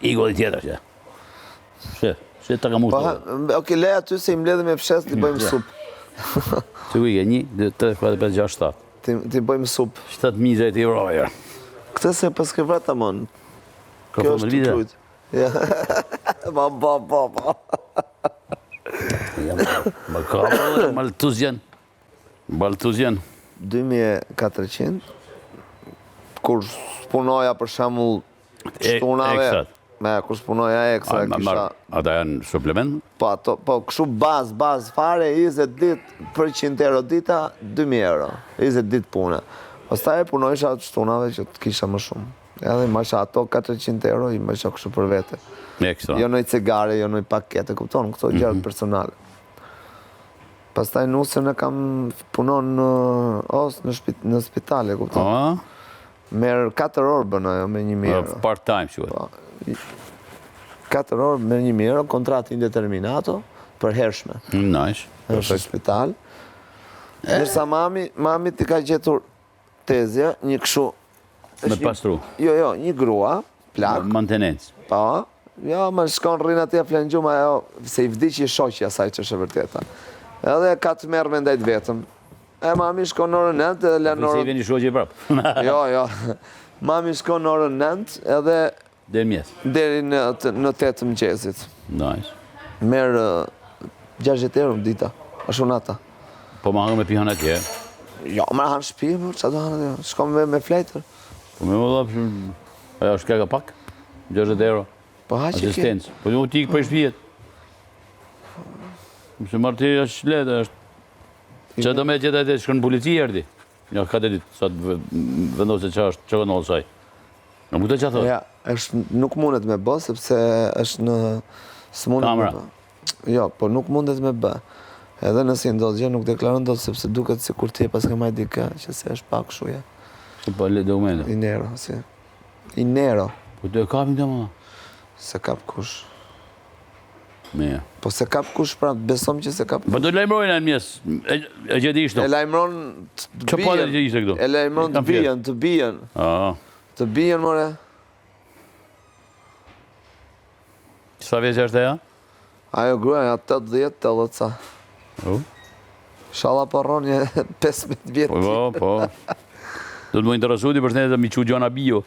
Igo dhe tjetër, që. Që të ka mu shtë. Oke, le aty se i mbledhëm e fshes, t'i bëjmë supë. Që ku i ke, 1, 2, 3, 4, 5, 6, 7. T'i bëjmë supë. 7.000 euro, ja. Këtë se pas ke vrata mon. Kjo është të trujt. Ja. Ba. Më ka Maltuzjan. 2400. Kur spunoja për shembull shtunave. Eksat. Kur spunoja ekstra kisha. Ata janë suplement? Po, kështu bazë fare, 20 ditë për 100 euro dita, 2000 euro. 20 ditë pune. Pastaj punojsha shtunave që të kisha më shumë. Edhe masha ato 400 euro i masha kështu për vete. Ekstra. Jo nëj cigare, jo nëj pakete, kupton, këto gjërë personale. Pastaj nusën e kam punon në spitale, kupton. Merë 4 orë bën ajo me 1000 euro. Part time, që 4 orë me 1000 euro, kontratë indeterminato, për hershme. Nice. Në spital. Nërsa mami ti ka gjetur tezja, një këshu... Me pastru? Jo, një grua, plak. Mantenencë? Po, jo, më shkon rrinë atje flenë gjuma, se i vdiqi shoqja saj që është e vërteta. Edhe ka të merë me ndajt vetëm. Mami shkon në orën 9 edhe lënë Se i veni shoqje prapë? Jo. Mami shkon në orën 9 edhe... Deri mjes? Deri në 8 mëngjesit. Nice. Merë 60 euro në dita, ashtu nata. Po më hangë me pihan atje? Jo, më hanë shpi, që do hanë atje, shkom me flejtër. Po me më dhapë, ajo është keka pak? 60 euro? Po ha që ke? Asistencë. Po një tikë për shpijet. Se marti është letë, është... Që do me gjithë atë shkën në polici erdi? Një 4 ditë, sa të vendosë që është që këndollë saj. Në mu të që thotë? Ja, nuk mundet me bë, sepse është në... Kamera? Jo, po nuk mundet me bë. Edhe nësi ndodhë gjë, nuk deklaron ndodhë, sepse duket si kur ti e pas ke maj dike, që se është pak shuja. Që pa le dokumente? Inero, si. Inero. Po të e kapin të më? Se kap kush. Meja. Po se kap kush, pra besom që se kap kush. Po të lajmërojnë në mjes, e gjithë ishtë? E lajmëron të që pa dhe që ishte këtu? E lajmëron të bijen. Të bijen, more. Sa vjeqë është e ja? Ajo gruaja, 80, të lëca. Shala parron një 15 vjetë. Po. Do të më interesu ti për shnetë të mi që gjona bio.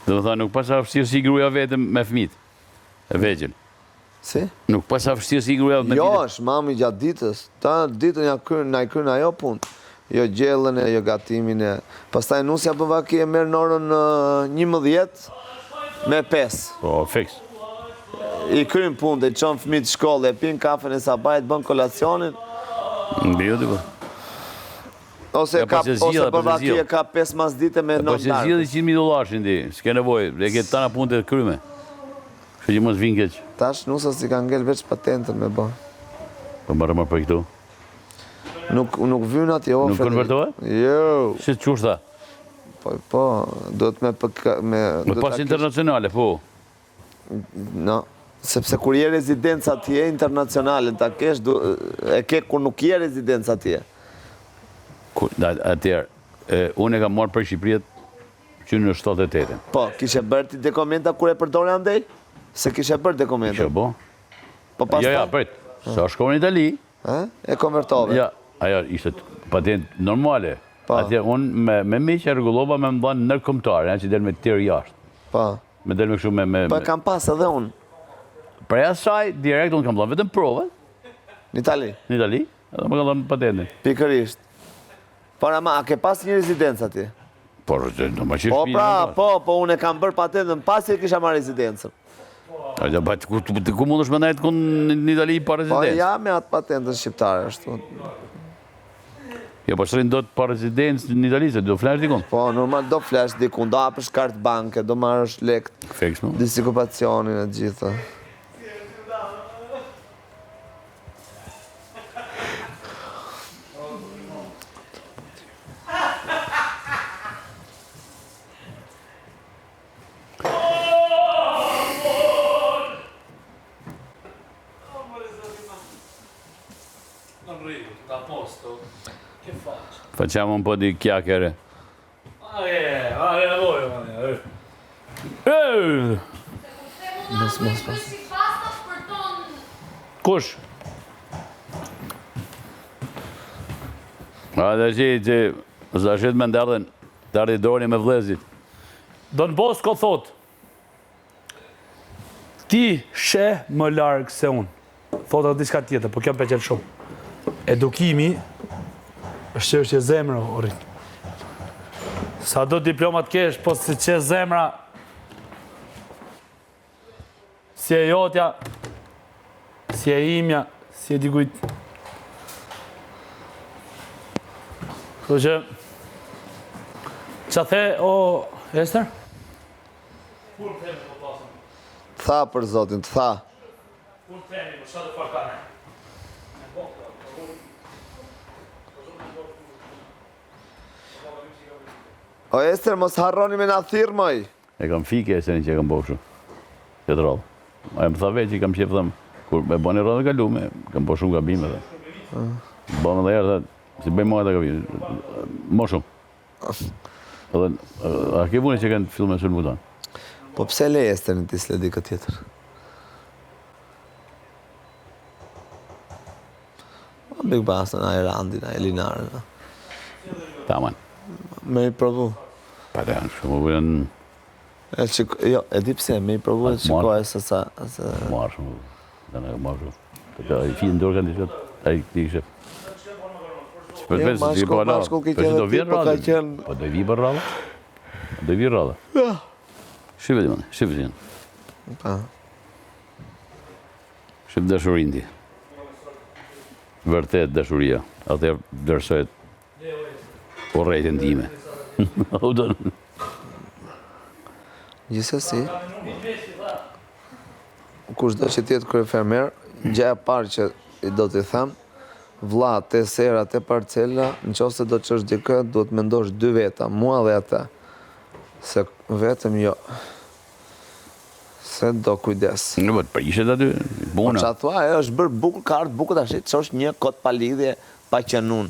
Dhe më tha, nuk pasa fështirë si gruja vetëm me fmit, e vegjën. Si? Nuk pasa fështirë si gruja me fmit. Jo, është mami gjatë ditës. Ta ditën na i krynë ajo punë. Jo gjellën e, jo gatimin e. Pastaj nusja pëvaki e merë në orën 11 me 5. Po, fix. I krynë punë, dhe i qonë fëmijë të shkollë, e pinë kafen e sabajt, bën kolacionin. Në bio, t'i po. Ose përbaki e ka 5 mas dite me 9 darkës. Po që zhjeli $100.000 shindi, s'ke nevoj, dhe ke tana punë të kryme. Që që mos vinë keq. Tash nusa si ka ngell veç patentën me bo. Po marrë për këtu. Nuk vynë ati ofre. Nuk konvertohet? Jo. Si të qushta? Po, do të me... Më pas internacionale, po. No, sepse kur je rezidenca atje internacionale, ta kesh, e ke kur nuk je rezidenca atje. Atjerë, unë e kam marrë për Shqiprijet që në 78. Po, kishe bërë ti dokumenta kur e përdore andej? Se kishe bërë dokumenta? Kishe bo. Po pas ta? Ja, prit. Sa shkova në Itali. E konvertove? Ja, ajo ishte patent normale. Atje unë me mi që regullova me më dhanë nërkomtare, që del me të tjerë jashtë. Po. Me del me kështu me... Po e kam pas edhe unë. Prej asaj, direkt unë kam dhanë vetëm prove. Në Itali? Në Itali, edhe më kam dhanë patentin. Pikërisht. Por ama, a ke pas një rezidencë ati? Por, në më që shpinë. Po, unë e kam bërë patentën, pasi e kisha marrë rezidencën. Ku mund është me najtë në Itali pa rezidencë? Po, ja me atë patentën shqiptare, është. Ja, po shrinë do të pa rezidencë në Itali, se do flesh dikun? Po, normal do flesh dikun, do apësh kartë banke, do marrësh lekt. Feks, no? Disikupacionin e gjitha. Non rido, tutto a posto. Che faccio? Facciamo un po' di chiacchiere. Voi, Mos. Kush? A dhe që zashit me ndardhen, dardi doni me vlezit. Don Bosco thot, ti she më largë se unë. Thot edhe diçka tjetër, po kjo më pëlqen shumë. Edukimi është çështje zemre, Orin. Sa do diplomat kesh, po si që zemra, si e jotja, si e imja, si e dikujt. Kështu që, qa the, o, Ester? Kur të themi, po pasëm? Tha për zotin, të tha. Kur të themi, po shatë farkane? O Ester, mos harroni me na thirr, moj. E kam fike e se një që e kam boshu. Këtë radhë. A e më tha veç i kam qef thëmë, kur me bani radhë kalume, kam bo shumë gabime dhe. Bëmë dhe herë, si bëjmë mua të gabime, mo shumë. Edhe, a ke vune që kanë fillu me sulmu tanë? Po pse le Ester në ti s'le di këtë tjetër? Big Bastën, a Erandin, a Elinarën. Taman. Me i provu. Pa të janë shumë, vëjën Jo, e di pse, me i provu e qikoj se sa... marë shumë, dhe në marë shumë. Të ka i fi në dorë kanë të shkët, a i këti shef. Që për të vesë, që i po ala, mashkull ki për që qenë do ti, vjen po ka radhë. qenë... Po do i vi për radhë. Do i vi radhë. Shqipe di mëne, shqipe di mëne. Pa. Shqipe dashurin ti. Vërtet dashuria. Atë dërsojt po rejtën time. U do në... Gjithsesi, kush do që tjetë kryefermer, gjë e parë që i do t'i them, vlla, te sera, te parcela, në qoftë se do të çesh dikë, duhet mendosh dy veta, mua dhe atë. Se vetëm jo. Se do kujdes. Në bëtë prishet aty, Po buna. qa thua, ajo është bërë bukur, ka ardhur bukur tash, çosh një kot pa lidhje, pa qenun.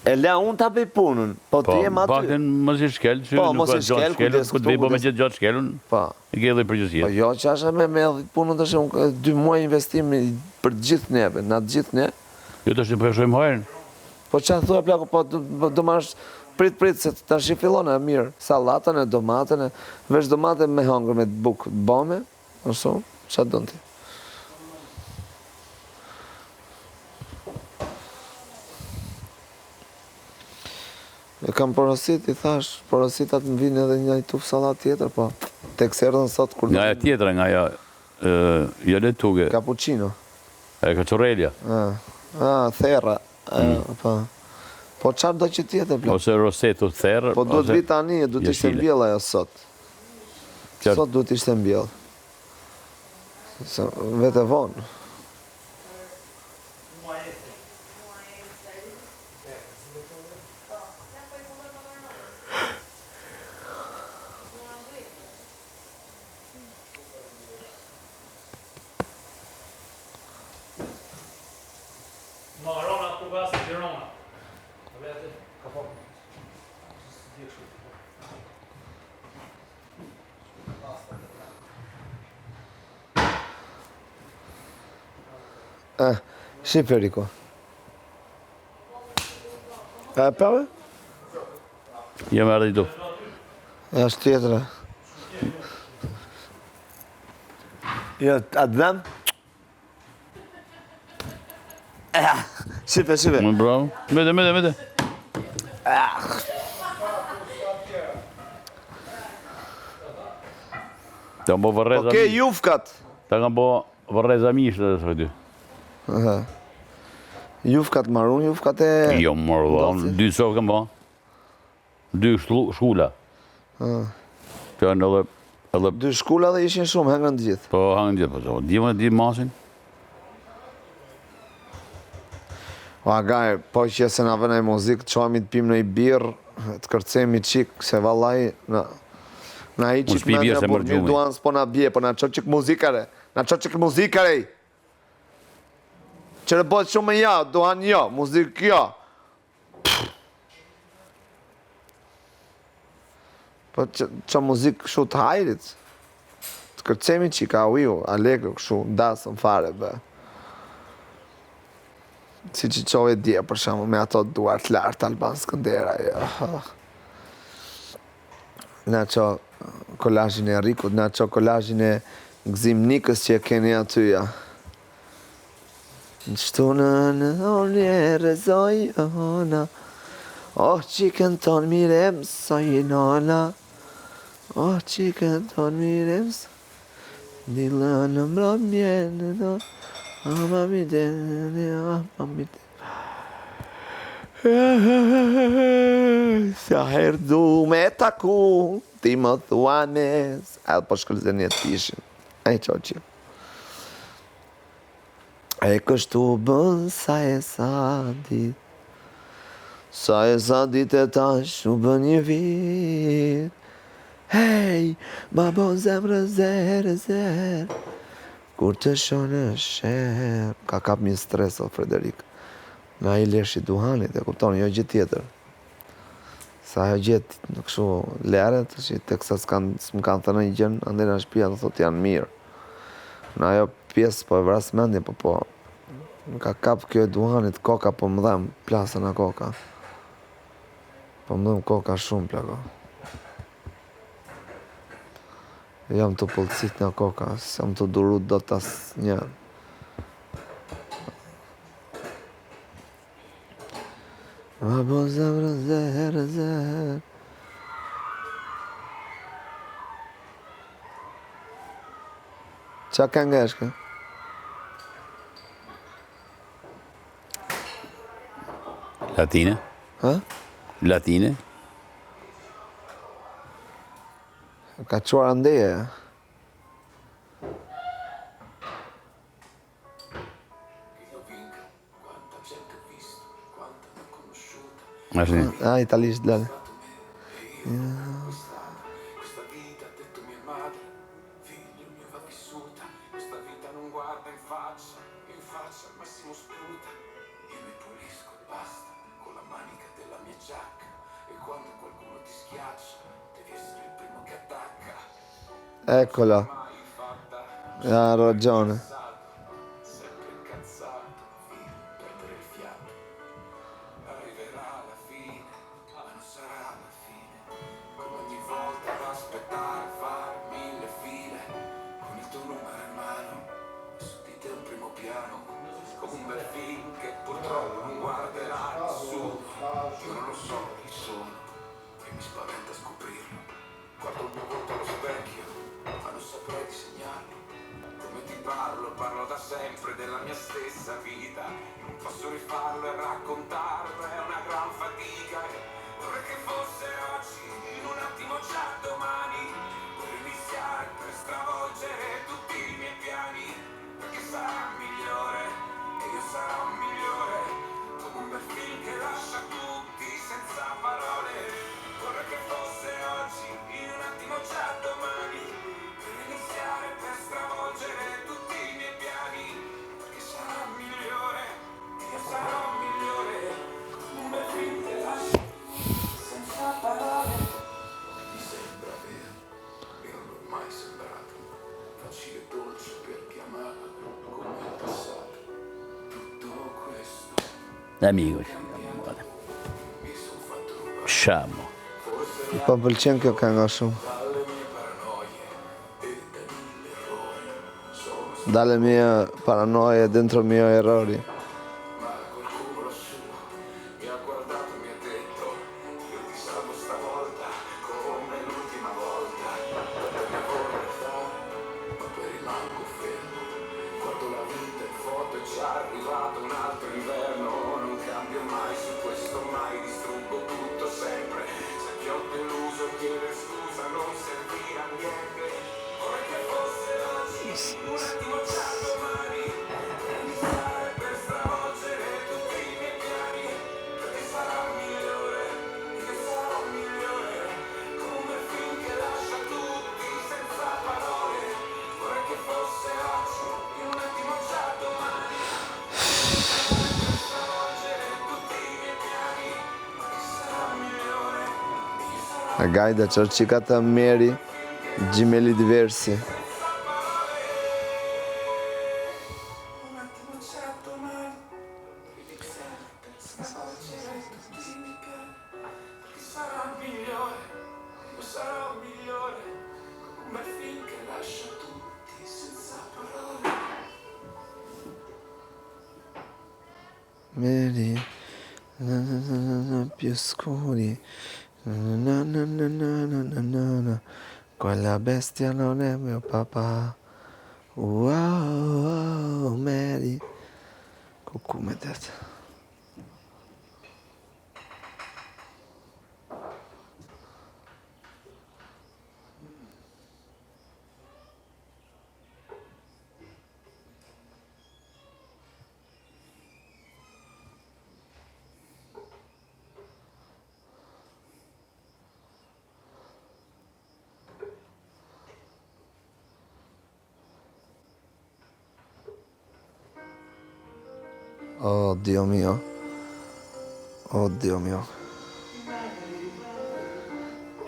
E la unë ta bëj punën, po Po, ti je aty. bakten mos i shkel, që Po, nuk mos ka i shkel, gjatë shkelun, kujdes ku të vej këtu, po me kujdes. gjithë gjatë shkelun, Po. i ke edhe Po përgjësia. jo, që asha me punën të shumë, 2 muaj investim për të gjithë neve, na të gjithë ne. Jo të është përshojmë hajrën. Po që thua plako, po do mash prit, se tash i fillon e mirë. Sallatën e domatën e, veç domatën me hangër me bukë bome, ose, që do në ti? E kam porosit, i thash, porositat më vinë edhe një tuf salat tjetër, po tek se erdhën sot kur Nga e tjetra, nga ja, jale tuge, cappuccino. e kacorelja, Therra. Po. Po çfarë do që tjetër plak? ose rosetu therë, Po duhet vi tani, duhet ishte jeshile. mbjell ajo sot. Qartë. Sot duhet ishte mbjell. Se vete vonë. Rona ku gasi të Rona. Ka po. Shqipe Riko. E përve? Jem erdi tu. E është tjetëra. Jo, atë dhem? Shqipe. Më bravo. Mete. Ta kam bo vërreza Oke, jufkat. Ta kam bo vërreza mishë dhe së ty. Jufkat marun, jufkat e... Jo, mërë, Ndoci. 2 sovë kam bo. 2 shkulla. Që janë edhe, 2 shkulla dhe ishin shumë, hengën të gjithë. po hangën gjithë, po, di masin. O agaj, po që se na vëna i muzikë, të qohemi të pimë në i birë, të kërcemi qikë, se vallaj, na i Unë qikë s'pi me birë në se burë, mërë mirë gjumi. duan s'po na bje, po na qo qikë muzikare, na qo qikë muzikare. që në bëtë shumë ja, duhan jo, muzikë jo. Po që muzikë shu të hajrit, të kërcemi që ka uju, allegro këshu, dasën fare, bë. Si që qove dje, për shumë, me ato duart lartë, Alban Skëndera, ja. Na që kolazhin e Rikut, na që kolazhin e Gzim Nikës që e keni atyja. Në shtunën unë e rezoj ona, oh qikën ton mire mësoj nona, oh qikën ton mire mësoj, dila në mram mjenë no, ama mi dene, ama mi dene. Sa herë du me taku, ti më thuanes, edhe po shkëllëzën e tishin, e qo që. E kështu bën sa e sa dit e tash u bën një vit. Hej, ma bon zemrë zerë, kur të shonë shërë. Ka kap një stres o Frederik, nga i leshi duhanit, e kupton, jo gjithë tjetër. Sa jo gjithë në këshu leret, që të kësa s'më kanë thënë një gjënë, andë në shpia të thot janë mirë. Në ajo pjesë po e vrasë mendje, po, ka kap kjo e duhanit, koka po më dhem, plasën a koka. Po më dhem koka shumë, plako. Jam të pëllëcit nga koka, jam të durut do të asë një. Ma bo zemrë zerë. Qa këngë është kë? Latine. Ha? Latine. Ka quar andeje. Ashtë një. Italisht lale. Eccola. Ha ragione. Parlo da sempre della mia stessa vita, non posso rifarlo e raccontarlo, è una gran fatica. Vorrei che fosse oggi, in un attimo già domani, per iniziare, per stravolgere tutti i miei piani, perché sarà migliore e io sarò migliore, come un bel film che lascia tutti senza parole. Vorrei che fosse oggi, in un attimo già domani, per iniziare, per stravolgere tutti i miei piani, perché sarà migliore, io sarò migliore, un bel film che lascia senza parole. Mi sembra vero, e non l'ho mai sembrato, facile e dolce per chiamarlo come il passato. Tutto questo Amigo. mi son fatto rubare, Sciamo. Po pëlqen kjo kënga shumë. dalle mie paranoie e dai mille errori. Sono Dalle mie paranoie dentro mio errori. ma qualcuno lassù mi ha guardato e mi ha detto io ti salvo stavolta come l'ultima volta, per me vorrei fare ma poi rimango fermo, guardo la vita in foto e già è arrivato un altro inverno, non cambio mai su questo, mai distruggo tutto sempre, se ti ho deluso chiedere scusa non servirà a niente, vorrei che fosse oggi un attimo già domani, per iniziare per strada. La gaida cercicata Mary, gemelli diversi. Un attimo c'è domani. Dimmi che chi sarà il migliore. Io sarò il migliore. Un bel film che lascia tutti senza parole. Mary, più scuri. Quella bestia non è mio papà. Wow, Mary. Cucù medet. Oh Dio mio. Oh Dio mio.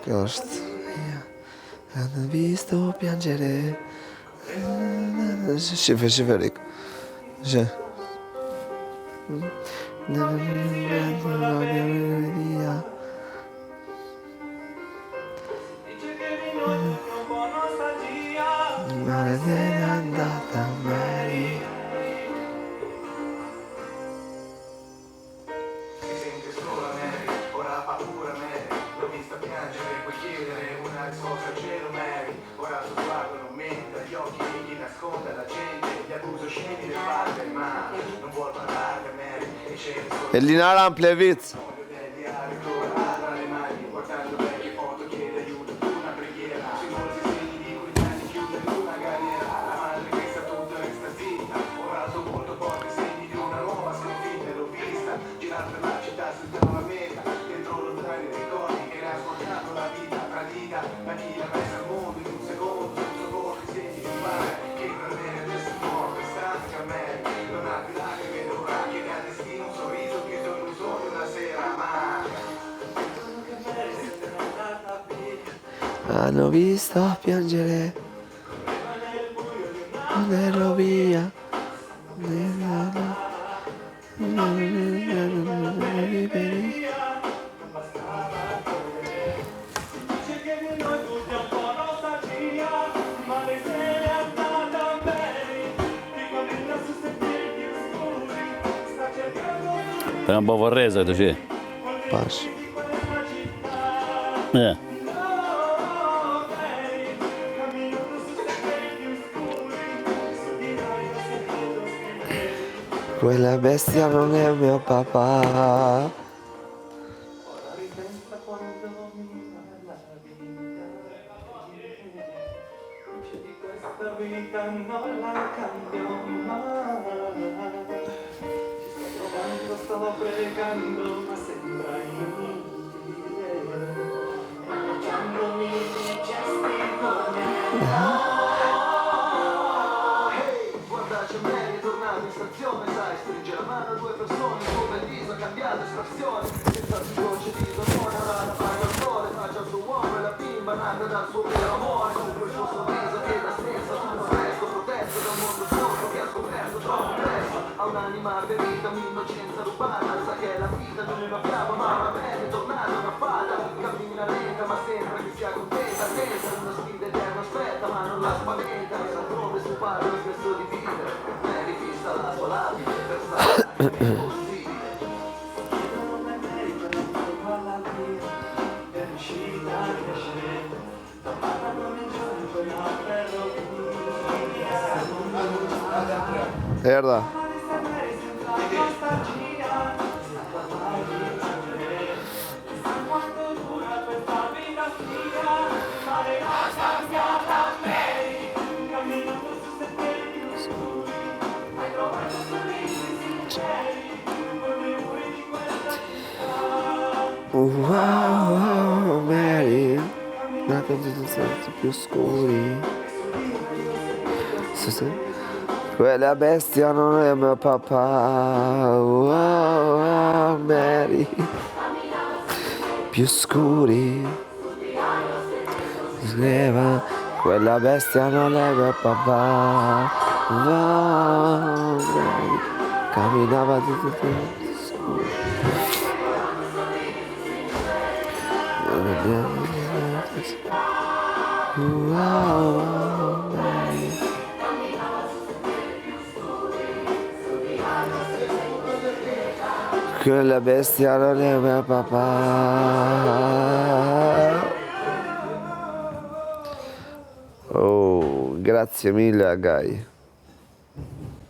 Che është? Hanno visto piangere. Shiverik. Že. Via. Ma è andata Mary. Si sente sola Mary, ora ha paura Mary. L'ho vista piangere, puoi chiedere una risposta al cielo Mary. Ora il suo sguardo non mente, gli occhi gli nasconde la gente. Gli accuso scemi le palle, ma non vuol parlarne Mary. E scende solo Elinara Amplevitz. del diario, ancora tra le mani. Guardando vecchie foto chiede aiuto, una preghiera. Sui molti segni di quegli anni chiude una galera. La madre che sa tutto resta zitta. Ora al suo volto porta i segni di una nuova sconfitta. L'ho vista girare per la città senza una meta. Dentro lo zaino i ricordi che ne ha ascoltato la vita tradita. Ma chi l'ha messa al mondo in un secondo senza volto i segni di un mare. Che per me adesso è morto e stanca Mary. Non ha più lacrime d'ora, chiede al destino un sorriso chiuso in un sogno una sera. Ma Hanno visto piangere. Andrò via. Te un po' vorresa così. Pace. Quella bestia non è mio papà. questa vita non la cambio mai. Sto pregando ma sembra inutile. Facciandomi gesti come guarda c'è Mary, è tornato in stazione, sai, stringe la mano a due persone, il suo bel viso ha cambiato estrazione, senza più voce di dolore, ora la paga al sole, faccia al suo uomo e la bimba nata dal suo vero amore, con quel suo sorriso che da stessa tutto il resto, protetto da un mondo sporco che ha scoperto troppo presto, ha un'anima ferita, un'innocenza rubata, sa che è la vita di una fiaba, ma va bene, è tornata una fata, cammina lenta ma sembra che sia contenta, pensa una sfida eterna, aspetta ma non la spaventa, sa dove suo padre ha smesso di vivere, Mary fissa la sua lapide per stare così. Merda. Wow, Mary, nata di sensi più scuri. Quella bestia non è mio papà. Wow, Mary, più scuri. scriveva, quella bestia non è mio papà. Va, camminava di tutto il scuro. Quella bestia non è mio papà. Oh, grazie mille a Guy.